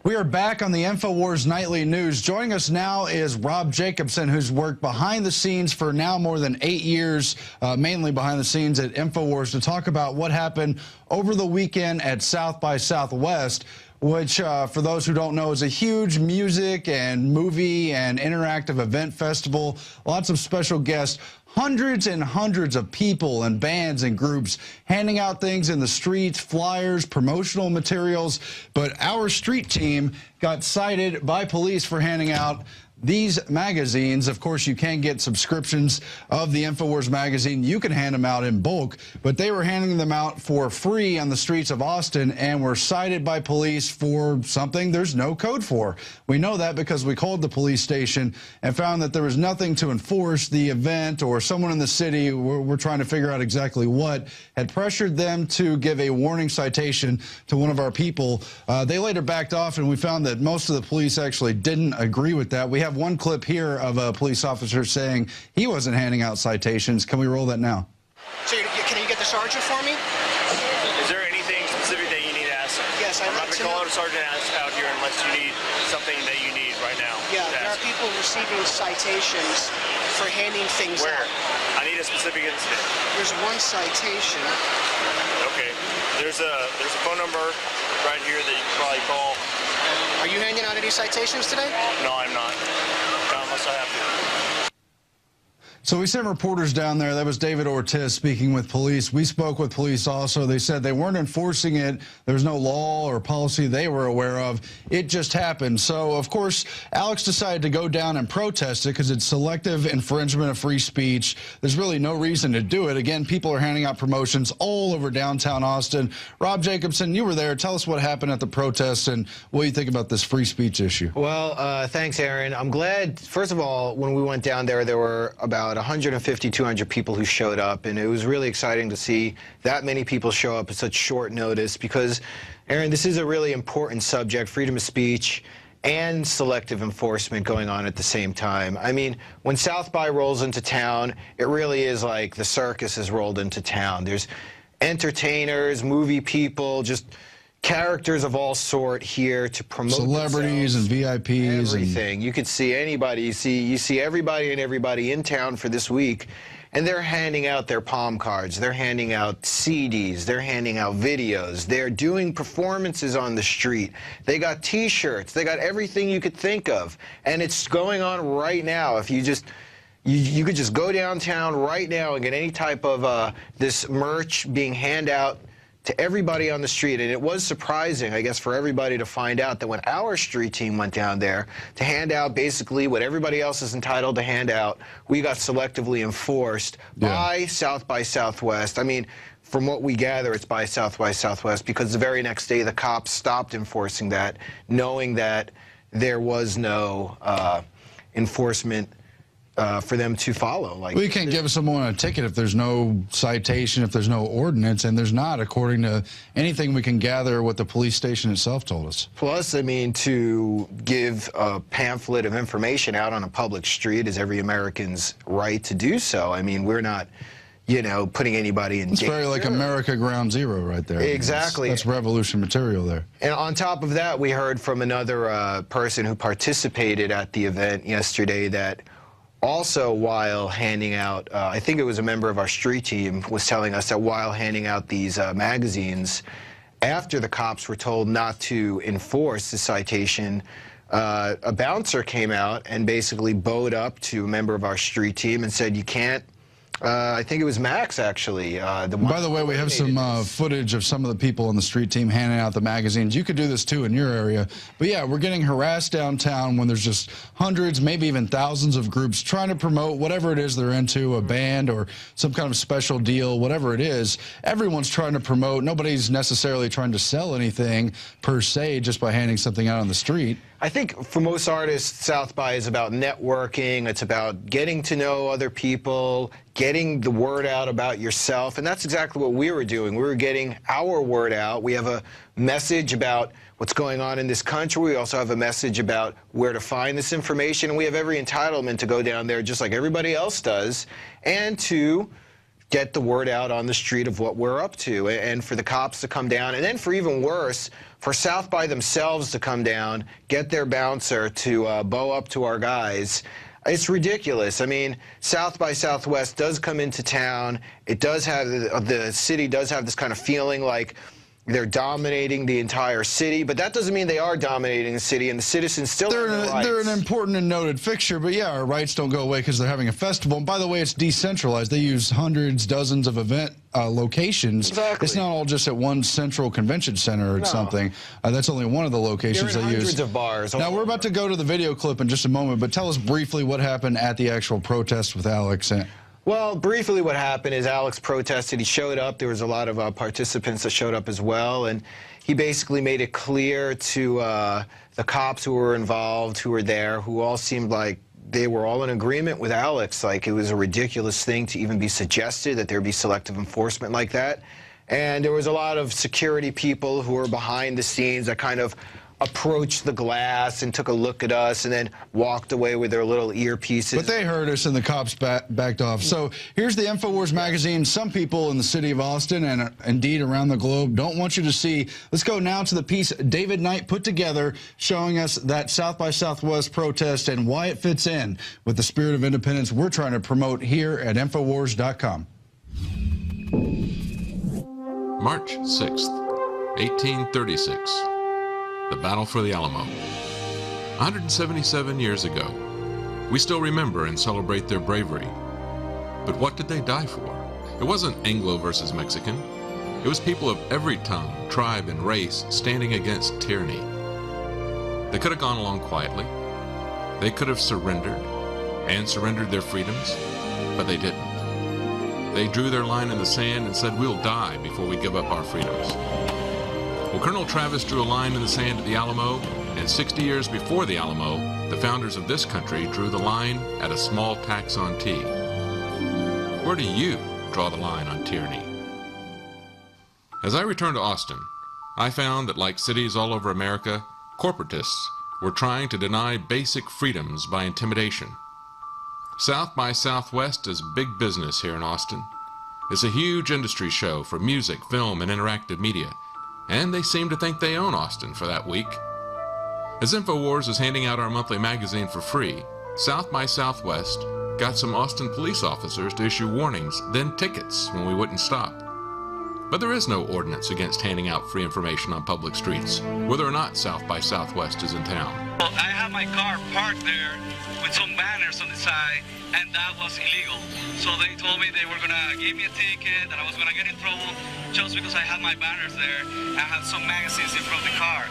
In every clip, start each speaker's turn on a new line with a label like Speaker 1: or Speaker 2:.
Speaker 1: We are back on the Infowars Nightly News. Joining us now is Rob Jacobson, who's worked behind the scenes for now more than 8 years, mainly behind the scenes at Infowars, to talk about what happened over the weekend at South by Southwest, which, for those who don't know, is a huge music and movie and interactive event festival. Lots of special guests. Hundreds and hundreds of people and bands and groups handing out things in the streets, flyers, promotional materials. But our street team got cited by police for handing out these magazines. Of course, you can get subscriptions of the Infowars magazine. You can hand them out in bulk, but they were handing them out for free on the streets of Austin and were cited by police for something there's no code for. We know that because we called the police station and found that there was nothing to enforce the event, or someone in the city, we're trying to figure out exactly what, had pressured them to give a warning citation to one of our people. They later backed off, and we found that most of the police actually didn't agree with that. We have one clip here of a police officer saying he wasn't handing out citations. Can we roll that now?
Speaker 2: So can you get the sergeant for me?
Speaker 3: Is there anything specific that you need to ask?
Speaker 2: Yes,
Speaker 3: I'm not going to call out a sergeant out here unless you need something that you need right now.
Speaker 2: Yeah, there are people receiving citations for handing things
Speaker 3: Where?
Speaker 2: out.
Speaker 3: I need a specific incident.
Speaker 2: There's one citation.
Speaker 3: Okay. There's a phone number right here that you can probably call.
Speaker 2: Are you handing out any citations today?
Speaker 3: No, I'm not. Not unless I have to.
Speaker 1: So we sent reporters down there. That was David Ortiz speaking with police. We spoke with police also. They said they weren't enforcing it. There was no law or policy they were aware of. It just happened. So, of course, Alex decided to go down and protest it because it's selective infringement of free speech. There's really no reason to do it. Again, people are handing out promotions all over downtown Austin. Rob Jacobson, you were there. Tell us what happened at the protest and what you think about this free speech issue.
Speaker 4: Well, thanks, Aaron. I'm glad, first of all, when we went down there were about 150, 200 people who showed up, and it was really exciting to see that many people show up at such short notice because, Aaron, this is a really important subject, freedom of speech and selective enforcement going on at the same time. I mean, when South by rolls into town, it really is like the circus has rolled into town. There's entertainers, movie people, just characters of all sort here to promote
Speaker 1: celebrities and VIPs,
Speaker 4: everything. You could see anybody. You see everybody and everybody in town for this week, and they're handing out their palm cards. They're handing out CDs. They're handing out videos. They're doing performances on the street. They got T-shirts. They got everything you could think of, and it's going on right now. If you just you could just go downtown right now and get any type of this merch being handed out to everybody on the street. And it was surprising, I guess, for everybody to find out that when our street team went down there to hand out basically what everybody else is entitled to hand out, we got selectively enforced by South by Southwest. I mean, from what we gather, it's by South by Southwest, because the very next day the cops stopped enforcing that, knowing that there was no enforcement for them to follow. Like,
Speaker 1: well, you can't give someone a ticket if there's no citation, if there's no ordinance, and there's not, according to anything we can gather what the police station itself told us.
Speaker 4: Plus, I mean, to give a pamphlet of information out on a public street is every American's right to do so. I mean, we're not, you know, putting anybody in danger.
Speaker 1: It's very like America Ground Zero right there.
Speaker 4: Exactly.
Speaker 1: That's revolution material there.
Speaker 4: And on top of that, we heard from another person who participated at the event yesterday that also, while handing out, I think it was a member of our street team was telling us that while handing out these magazines, after the cops were told not to enforce the citation, a bouncer came out and basically bowed up to a member of our street team and said, you can't, I think it was Max, actually.
Speaker 1: By the way, we have some footage of some of the people on the street team handing out the magazines. You could do this, too, in your area. But, yeah, we're getting harassed downtown when there's just hundreds, maybe even thousands of groups trying to promote whatever it is they're into, a band or some kind of special deal, whatever it is. Everyone's trying to promote. Nobody's necessarily trying to sell anything, per se, just by handing something out on the street.
Speaker 4: I think for most artists, South by is about networking. It's about getting to know other people, getting the word out about yourself. And that's exactly what we were doing. We were getting our word out. We have a message about what's going on in this country. We also have a message about where to find this information. And we have every entitlement to go down there just like everybody else does and to get the word out on the street of what we're up to, and for the cops to come down, and then for even worse, for South by themselves to come down, get their bouncer to bow up to our guys. It's ridiculous. I mean, South by Southwest does come into town. It does have, the city does have this kind of feeling like they're dominating the entire city, but that doesn't mean they are dominating the city, and the citizens still have their rights.
Speaker 1: They're an important and noted fixture, but yeah, our rights don't go away because they're having a festival. And by the way, it's decentralized. They use hundreds, dozens of event locations.
Speaker 4: Exactly.
Speaker 1: It's not all just at one central convention center or something. That's only one of the locations they use.
Speaker 4: Hundreds of bars.
Speaker 1: Now, we're about to go to the video clip in just a moment, but tell us briefly what happened at the actual protest with Alex.
Speaker 4: Well, briefly what happened is Alex protested. He showed up. There was a lot of participants that showed up as well, and he basically made it clear to the cops who were involved, who were there, who all seemed like they were all in agreement with Alex. Like, it was a ridiculous thing to even be suggested that there be selective enforcement like that. And there was a lot of security people who were behind the scenes that kind of approached the glass and took a look at us and then walked away with their little earpieces.
Speaker 1: But they heard us and the cops backed off. So here's the Infowars Magazine. Some people in the city of Austin and indeed around the globe don't want you to see. Let's go now to the piece David Knight put together showing us that South by Southwest protest and why it fits in with the spirit of independence we're trying to promote here at Infowars.com.
Speaker 5: March 6th, 1836. The Battle for the Alamo. 177 years ago. We still remember and celebrate their bravery. But what did they die for? It wasn't Anglo versus Mexican. It was people of every tongue, tribe, and race standing against tyranny. They could have gone along quietly. They could have surrendered and surrendered their freedoms, but they didn't. They drew their line in the sand and said, "We'll die before we give up our freedoms." Well, Colonel Travis drew a line in the sand at the Alamo, and 60 years before the Alamo, the founders of this country drew the line at a small tax on tea. Where do you draw the line on tyranny? As I returned to Austin, I found that, like cities all over America, corporatists were trying to deny basic freedoms by intimidation. South by Southwest is big business here in Austin. It's a huge industry show for music, film, and interactive media. And they seem to think they own Austin for that week. As Infowars is handing out our monthly magazine for free, South by Southwest got some Austin police officers to issue warnings, then tickets when we wouldn't stop. But there is no ordinance against handing out free information on public streets, whether or not South by Southwest is in town.
Speaker 6: Well, I have my car parked there with some banners on the side, and that was illegal. So they told me they were gonna give me a ticket, that I was gonna get in trouble just because I had my banners there. I had some magazines in front of the car.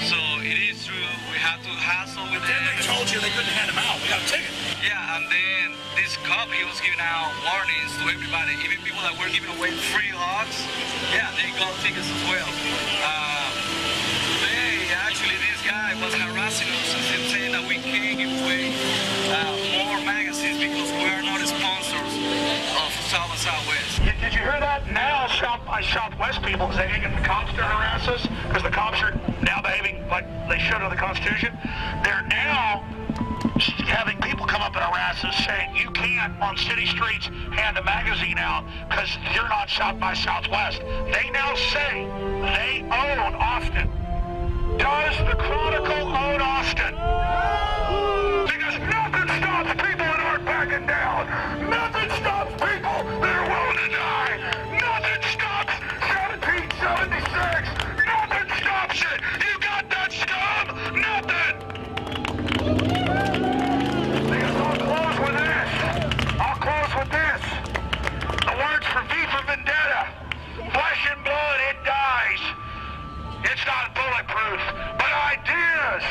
Speaker 6: So it is true, we had to hassle with them.
Speaker 7: Then they told you they couldn't hand them out. We got a ticket.
Speaker 6: Yeah, and then this cop, he was giving out warnings to everybody, even people that were giving away free hogs. Yeah, they got tickets as well. Today, actually, this guy was harassing us and saying that we can't give away more magazines because we are not sponsors of South by Southwest.
Speaker 7: Did you hear that? Now South by Southwest people, they ain't getting the cops to harass us because the cops are now behaving like they should under the Constitution. They're now having people come up and harass us saying you can't on city streets hand a magazine out because you're not South by Southwest. They now say they own Austin. Does the Chronicle own Austin? Because nothing stops people that aren't backing down. Nothing stops people that are willing to die. Nothing stops 1776. Nothing stops it. You got that scum? Nothing. I'll close with this. The words from V for Vendetta. Flesh and blood, it dies. It's not bulletproof, but ideas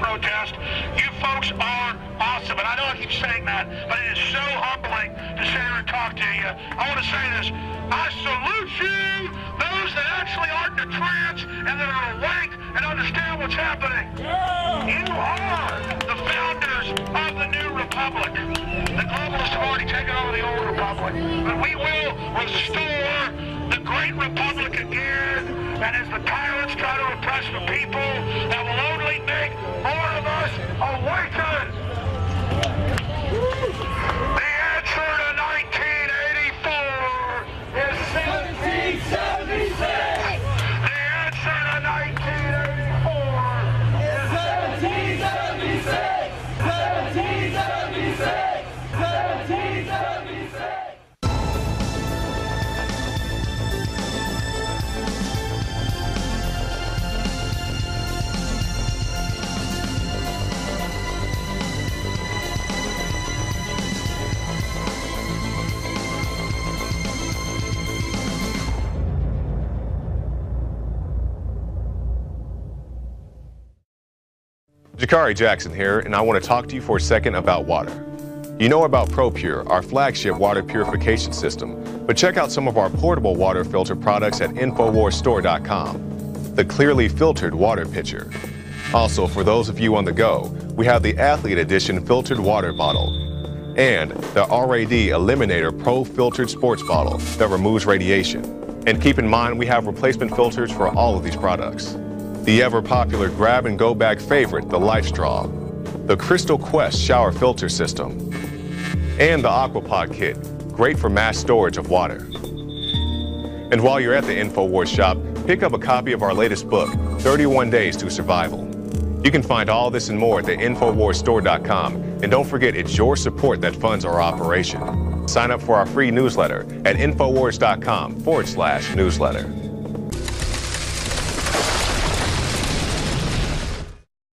Speaker 7: protest. You folks are awesome. And I know I keep saying that, but it is so humbling to sit here and talk to you. I want to say this. I salute you, those that actually aren't in a trance and that are awake and understand what's happening. You are the founders of the new republic. The globalists have already taken over the old republic. But we will restore the great republic again. And as the tyrants try to oppress the people, that will only make more of us awaken. The answer to 1984 is 1776. The answer to 1984 is 1776. 1776. 1776.
Speaker 8: Jakari Jackson here, and I want to talk to you for a second about water. You know about ProPure, our flagship water purification system, but check out some of our portable water filter products at InfowarsStore.com. The clearly filtered water pitcher. Also, for those of you on the go, we have the Athlete Edition filtered water bottle and the RAD Eliminator Pro filtered sports bottle that removes radiation. And keep in mind, we have replacement filters for all of these products. The ever-popular grab-and-go bag favorite, the Life Straw, the Crystal Quest shower filter system, and the Aquapod kit, great for mass storage of water. And while you're at the InfoWars shop, pick up a copy of our latest book, 31 Days to Survival. You can find all this and more at the InfowarsStore.com, and don't forget it's your support that funds our operation. Sign up for our free newsletter at Infowars.com/newsletter.